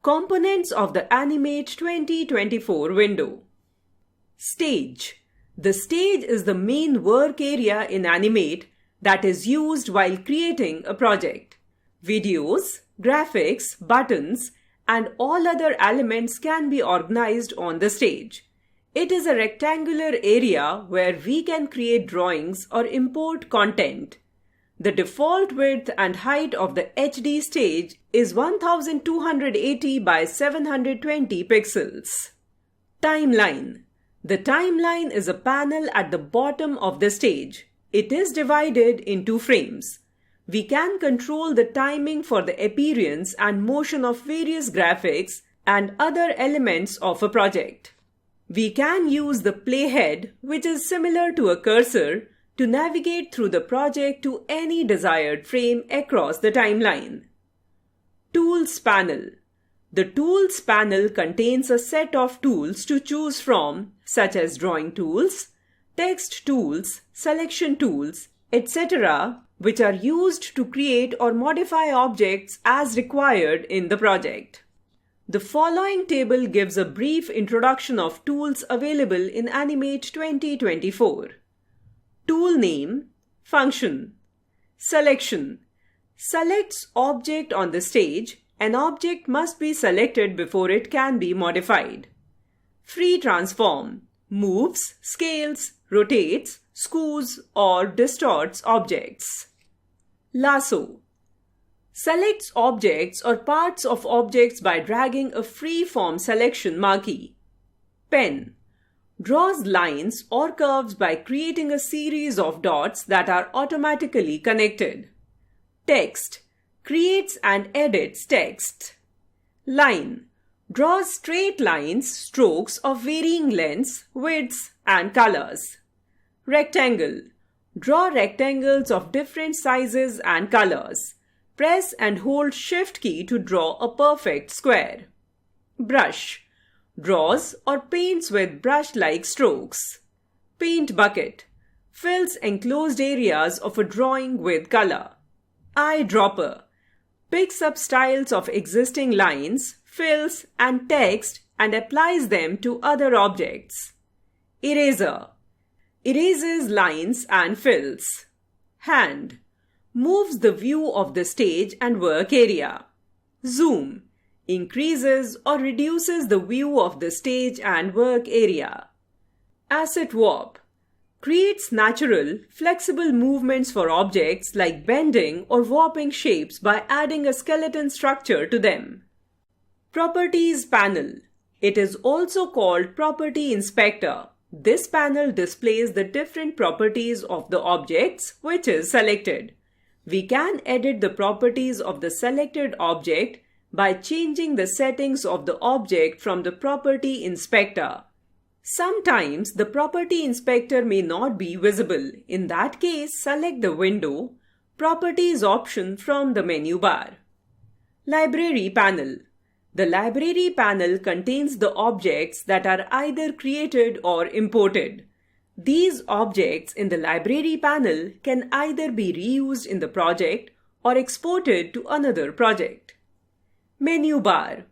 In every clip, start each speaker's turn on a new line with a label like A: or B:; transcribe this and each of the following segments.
A: Components of the Animate 2024 window. Stage. The stage is the main work area in Animate that is used while creating a project. Videos, graphics, buttons, and all other elements can be organized on the stage. It is a rectangular area where we can create drawings or import content. The default width and height of the HD stage is 1280 by 720 pixels. Timeline. The timeline is a panel at the bottom of the stage. It is divided into frames. We can control the timing for the appearance and motion of various graphics and other elements of a project. We can use the playhead, which is similar to a cursor, to navigate through the project to any desired frame across the timeline. Tools panel. The Tools panel contains a set of tools to choose from, such as drawing tools, text tools, selection tools, etc., which are used to create or modify objects as required in the project. The following table gives a brief introduction of tools available in Animate 2024. Tool name, function. Selection. Selects object on the stage. An object must be selected before it can be modified. Free transform. Moves, scales, rotates, skews, or distorts objects. Lasso. Selects objects or parts of objects by dragging a free-form selection marquee. Pen. Draws lines or curves by creating a series of dots that are automatically connected. Text. Creates and edits text. Line. Draws straight lines, strokes of varying lengths, widths, and colors. Rectangle. Draw rectangles of different sizes and colors. Press and hold Shift key to draw a perfect square. Brush. Draws or paints with brush-like strokes. Paint bucket. Fills enclosed areas of a drawing with color. Eyedropper. Picks up styles of existing lines, fills, and text and applies them to other objects. Eraser. Erases lines and fills. Hand. Moves the view of the stage and work area. Zoom. Increases or reduces the view of the stage and work area. Asset warp. Creates natural, flexible movements for objects like bending or warping shapes by adding a skeleton structure to them. Properties panel. It is also called Property Inspector. This panel displays the different properties of the objects which is selected. We can edit the properties of the selected object by changing the settings of the object from the Property Inspector. Sometimes the Property Inspector may not be visible. In that case, select the Window, Properties option from the menu bar. Library panel. The Library panel contains the objects that are either created or imported. These objects in the Library panel can either be reused in the project or exported to another project. Menu bar.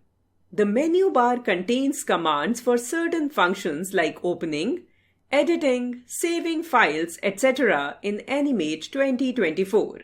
A: The menu bar contains commands for certain functions like opening, editing, saving files, etc. in Animate 2024.